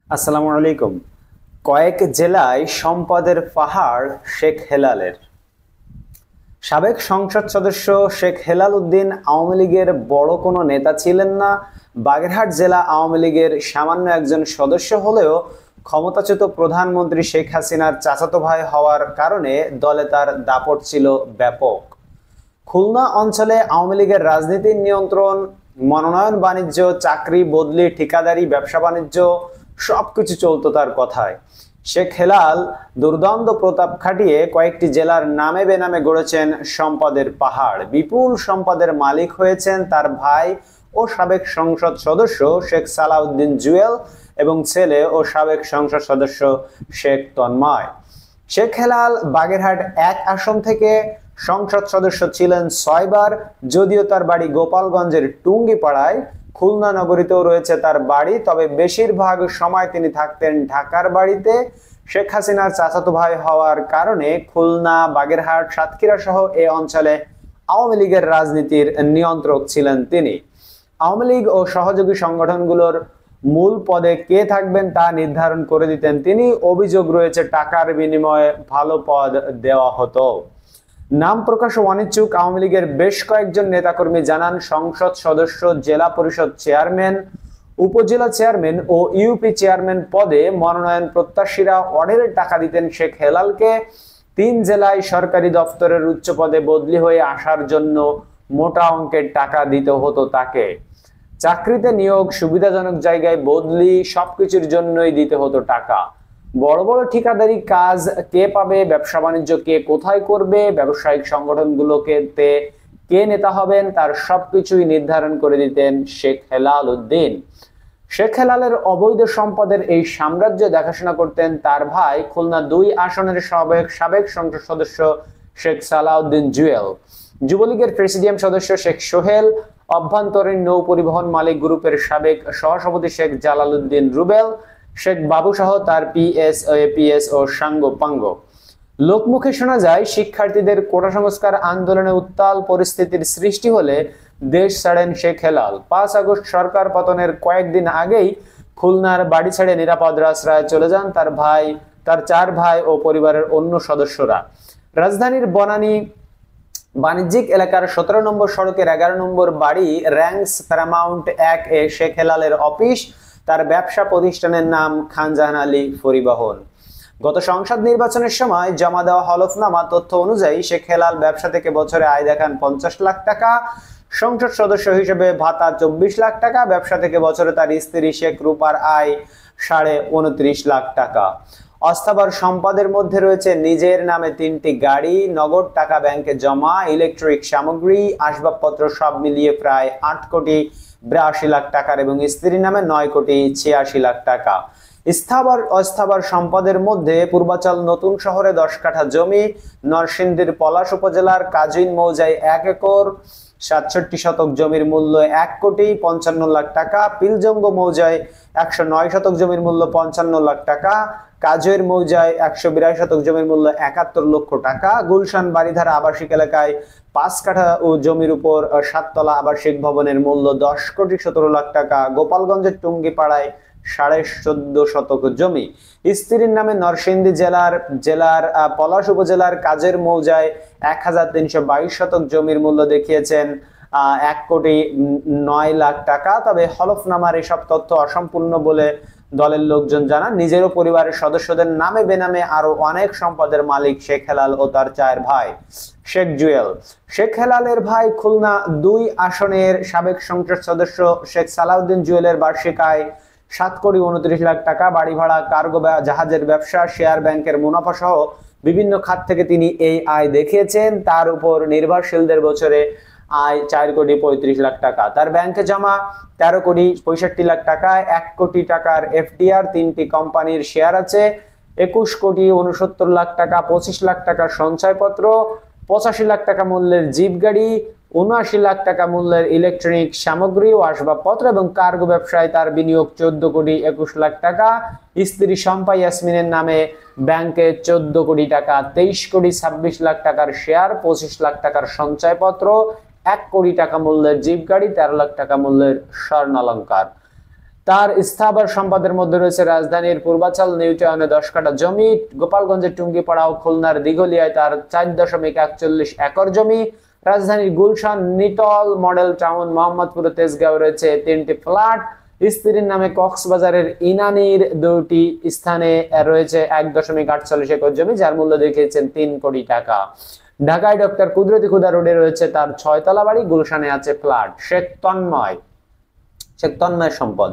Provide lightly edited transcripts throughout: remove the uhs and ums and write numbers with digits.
আসসালামু আলাইকুম। কয়েক জেলায় সম্পদের পাহাড় শেখ হেলালের। সাবেক সংসদ সদস্য শেখ হেলাল উদ্দিন আওয়ামী লীগের বড় কোনো নেতা ছিলেন না। বাগেরহাট জেলা আওয়ামী লীগের সামান্য একজন সদস্য হলেও ক্ষমতাচ্যুত প্রধানমন্ত্রী শেখ হাসিনার চাচাতো ভাই হওয়ার কারণে দলে তার দাপট ছিল ব্যাপক। খুলনা অঞ্চলে আওয়ামী লীগের রাজনীতির নিয়ন্ত্রণ, মনোনয়ন, বাণিজ্য, চাকরি বদলি, ঠিকাদারি, ব্যবসা বাণিজ্য সবকিছু চলতো তার কথায়। শেখ হেলাল দুর্দান্ত প্রতাপ খাটিয়ে কয়েকটি জেলার নামে বেনামে গড়েছেন সম্পদের পাহাড়। বিপুল সম্পদের মালিক হয়েছেন তার ভাই ও সাবেক সংসদ সদস্য শেখ সালাউদ্দিন জুয়েল এবং ছেলে ও সাবেক সংসদ সদস্য শেখ তন্ময়। শেখ হেলাল বাগেরহাট ১ আসন থেকে সংসদ সদস্য ছিলেন ৬ বার। যদিও তার বাড়ি গোপালগঞ্জের টুঙ্গিপাড়ায়, খুলনা নগরীতেও রয়েছে তার বাড়ি, তবে বেশিরভাগ সময় তিনি থাকতেন ঢাকার বাড়িতে। শেখ হাসিনার চাচাতো ভাই হওয়ার কারণে খুলনা, বাগেরহাট, সাতক্ষীরা সহ এই অঞ্চলে আওয়ামী লীগের রাজনীতির নিয়ন্ত্রক ছিলেন তিনি। আওয়ামী লীগ ও সহযোগী সংগঠনগুলোর মূল পদে কে থাকবেন তা নির্ধারণ করে দিতেন তিনি। অভিযোগ রয়েছে টাকার বিনিময়ে ভালো পদ দেওয়া হতো। নাম প্রকাশ অনিচ্ছুক আওয়ামী লীগের বেশ কয়েকজন নেতাকর্মী জানান, সংসদ সদস্য, জেলা পরিষদ চেয়ারম্যান, উপজেলা চেয়ারম্যান ও ইউপি চেয়ারম্যান পদে মনোনয়ন প্রত্যাশীরা অঢেল টাকা দিতেন শেখ হেলালকে। ৩ জেলায় সরকারি দপ্তরের উচ্চ পদে বদলি হয়ে আসার জন্য মোটা অঙ্কের টাকা দিতে হতো তাকে। চাকরিতে নিয়োগ, সুবিধাজনক জায়গায় বদলি, সবকিছুর জন্যই দিতে হতো টাকা। বড় বড় ঠিকাদারি কাজ কে পাবে, ব্যবসা বাণিজ্য কে কোথায় করবে, ব্যবসায়িক সংগঠনগুলোকে কে নেতা হবেন, তার সবকিছুই নির্ধারণ করে দিতেন শেখ হেলাল উদ্দিন। শেখ হেলালের অবৈধ সম্পদের এই সাম্রাজ্য দেখাশোনা করতেন তার ভাই, খুলনা ২ আসনের সাবেক সংসদ সদস্য শেখ সালাউদ্দিন জুয়েল, যুবলীগের প্রেসিডিয়াম সদস্য শেখ সোহেল, অভ্যন্তরীণ নৌ পরিবহন মালিক গ্রুপের সাবেক সহসভাপতি শেখ জালাল উদ্দিন রুবেল, শেখ বাবু সহ তার পিএস ও এপিএস ও সাঙ্গ পাঙ্গ। লোকমুখে শোনা যায়, শিক্ষার্থীদের কোটা সংস্কার আন্দোলনে উত্তাল পরিস্থিতির সৃষ্টি হলে দেশ ছাড়েন শেখ হেলাল। ৫ আগস্ট সরকার পতনের কয়েকদিন আগেই খুলনার বাড়ি ছেড়ে নিরাপদ আশ্রয়ে চলে যান তার ৪ ভাই ও পরিবারের অন্য সদস্যরা। রাজধানীর বনানী বাণিজ্যিক এলাকার ১৭ নম্বর সড়কের ১১ নম্বর বাড়ি র্যাঙ্কস প্যারামাউন্ট ১ এ শেখ হেলালের অফিস। তার ব্যবসা প্রতিষ্ঠানের নাম খানজাহান আলী পরিবহন। গত সংসদ নির্বাচনের সময় জমা দেওয়া হলফনামা তথ্য অনুযায়ী শেখ হেলাল ব্যবসা থেকে বছরে আয় দেখান ৫০ লাখ টাকা, সংসদ সদস্য হিসেবে ভাতা ২৪ লাখ টাকা, ব্যবসা থেকে বছরে তার স্ত্রী শেখ রূপার আয় ২৯.৫ লাখ টাকা। অস্থাবর সম্পদের মধ্যে রয়েছে নিজের নামে ৩টি গাড়ি, নগদ টাকা ব্যাংকে জমা, ইলেকট্রিক সামগ্রী, আসবাবপত্র সব মিলিয়ে প্রায় ৮.৮২ লাখ টাকার এবং স্ত্রীর নামে ৯.৮৬ লাখ টাকা। অস্থাবর সম্পদের মধ্যে পূর্বাচল নতুন শহরে ১০ কাঠা জমি, নরসিংদীর পলাশ উপজেলার কাজইন মৌজায় ১ একর ৬৭ শতক জমির মূল্য ১.৫৫ লাখ টাকা, পিলজঙ্গ মৌজায় ১০৯ শতক জমির মূল্য ৫৫ লাখ টাকা, কাজের মৌজায় ১৮২ শতক জমির মূল্য ৭১ লক্ষ টাকা, গুলশান বাড়িধারা আবাসিক এলাকায় ৫ কাঠা ও জমির উপর ৭ তলা আবাসিক ভবনের মূল্য ১০.১৭ লাখ টাকা, গোপালগঞ্জের টুঙ্গিপাড়ায় ১৪.৫ শতক জমি স্ত্রীর নামে নরসিংদী জেলার পলাশ উপজেলার কাজের মৌজায় ১৩২২ শতক জমির মূল্য দেখিয়েছেন ১.৯ লাখ টাকা। তবে হলফনামার এসব তথ্য অসম্পূর্ণ বলে দলের লোকজন জানান। নিজের ও পরিবারের সদস্যদের নামে বেনামে আরো অনেক সম্পদের মালিক শেখ হেলাল ও তার ৪ ভাই। শেখ জুয়েল, শেখ হেলালের ভাই খুলনা ২ আসনের সাবেক সংসদ সদস্য শেখ সালাউদ্দিন জুয়েলের বার্ষিক আয় ৭.২৯ লাখ টাকা। বাড়ি ভাড়া, কার্গো জাহাজের ব্যবসা, শেয়ার ব্যাংকের মুনাফা সহ বিভিন্ন খাত থেকে তিনি এই আয় দেখিয়েছেন। তার উপর নির্ভরশীলদের বছরে আয় ৪.৩৫ লাখ টাকা। তার ব্যাংকে জমা ১৩.৬৫ লাখ টাকা, ১ কোটি টাকার এফডিআর, ৩টি কোম্পানির শেয়ার আছে, ২১.৬৯ লাখ টাকা, ২৫ লাখ টাকার সঞ্চয়পত্র, ৮৫ লাখ টাকা মূল্যের জিপ গাড়ি, ৭৯ লাখ টাকা মূল্যের ইলেকট্রনিক সামগ্রী ও আসবাবপত্র এবং কার্গো ব্যবসায় তার বিনিয়োগ ১৪.২১ লাখ টাকা। স্ত্রী শম্পা ইয়াসমিনের নামে ব্যাংকে ১৪ কোটি টাকা, ২৩.২৬ লাখ টাকার শেয়ার, ২৫ লাখ টাকার সঞ্চয়পত্র, ১ কোটি টাকা মূল্যের জিপ গাড়ি, ১৩ লাখ টাকা মূল্যের স্বর্ণালংকার। তার স্থাবর সম্পদের মধ্যে রয়েছে রাজধানীর পূর্বাচল নিউটাউনে 10 কাঠা জমি, গোপালগঞ্জের টুঙ্গিপাড়া ও খুলনার দিঘলিয়ায় তার 4.41 একর জমি, রাজধানীর গুলশান নিটল মডেল টাউন মোহাম্মদপুর তেজগাঁও রয়েছে 3টি ফ্ল্যাট, স্ত্রীর নামে কক্সবাজারের ইনানির 2টি স্থানে রয়েছে 1.48 একর জমি, যার মূল্য দেখিয়েছেন 3 কোটি টাকা। ঢাকায় ডক্টর কুদরতি খুদা রোডে রয়েছে তার 6 তলা বাড়ি, গুলশানে আছে ফ্ল্যাট। শেখ তন্ময় সম্পদ।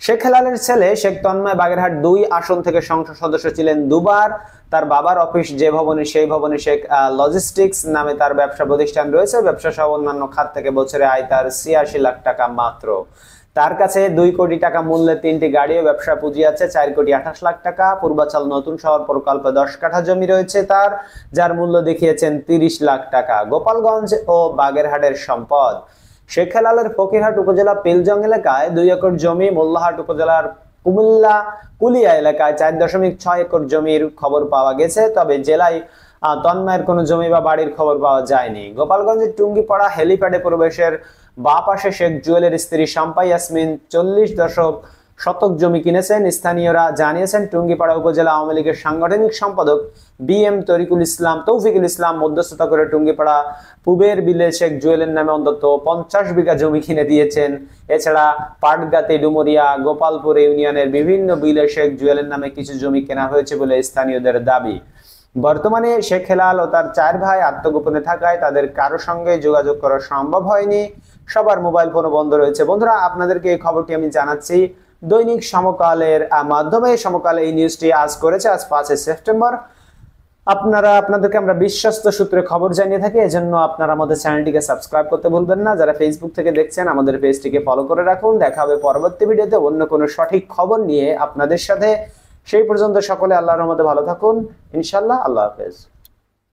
শেখ হেলালের ছেলে শেখ তন্ময় বাগেরহাট 2 আসন থেকে সংসদ সদস্য ছিলেন দুবার। তার বাবার অফিস যে ভবনে, সেই ভবনে শেখ লজিস্টিক্স নামে তার ব্যবসা প্রতিষ্ঠান রয়েছে। ব্যবসা সহ অন্যান্য খাত থেকে বছরে আয় তার 86 লাখ টাকা মাত্র। তার কাছে 2 কোটি টাকা মূল্যের 3টি গাড়ি ও ব্যবসা পুঁজি আছে 4.28 লাখ টাকা। পূর্বাচল নতুন শহর প্রকল্পে 10 কাঠা জমি রয়েছে তার, যার মূল্য দেখিয়েছেন 30 লাখ টাকা। গোপালগঞ্জ ও বাগেরহাটের সম্পদ। শেখ হেলালের ফকিরহাট উপজেলা পিলজং এলাকায় 2 একর জমি, মোল্লাহাট উপজেলার কুমিল্লা কুলিয়া এলাকায় 4.6 একর জমির খবর পাওয়া গেছে, তবে জেলায় তন্ময়ের কোনো জমি বা বাড়ির খবর পাওয়া যায়নি। গোপালগঞ্জের টুঙ্গিপাড়া হেলিপ্যাডে প্রবেশের বাঁ পাশে শেখ জুয়েলের স্ত্রী শাম্পা ইয়াসমিন 40 শতক জমি কিনেছেন। স্থানীয়রা জানিয়েছেন, টুঙ্গিপাড়া উপজেলা আওয়ামী লীগের সাংগঠনিক সম্পাদক BM তৌফিকুল ইসলাম মধ্যস্থতা করে টুঙ্গিপাড়া পূবের বিলে শেখ জুয়েলের নামে অন্তত 50 বিঘা জমি কিনে দিয়েছেন। এছাড়া পাটগাতি, ডুমুরিয়া, গোপালপুর ইউনিয়নের বিভিন্ন বিলে শেখ জুয়েলের নামে কিছু জমি কেনা হয়েছে বলে স্থানীয়দের দাবি। বর্তমানে শেখ হেলাল ও তার 4 ভাই আত্মগোপনে থাকায় তাদের কারো সঙ্গে যোগাযোগ করা সম্ভব হয়নি। সবার মোবাইল ফোন বন্ধ রয়েছে। বন্ধুরা, আপনাদেরকে এই খবরটি আমি জানাচ্ছি দৈনিক সমকালের মাধ্যমে। সমকাল এই নিউজটি আজ করেছে, আজ 5 সেপ্টেম্বর। আপনাদেরকে আমরা বিশ্বস্ত সূত্রে খবর জানিয়ে থাকি, এজন্য আপনারা আমাদের চ্যানেলটিকে সাবস্ক্রাইব করতে ভুলবেন না। যারা ফেসবুক থেকে দেখছেন, আমাদের পেজটিকে ফলো করে রাখুন। দেখা হবে পরবর্তী ভিডিওতে অন্য কোনো সঠিক খবর নিয়ে আপনাদের সাথে। সেই পর্যন্ত সকলে আল্লাহর রহমতে ভালো থাকুন, ইনশাআল্লাহ। আল্লাহ হাফেজ।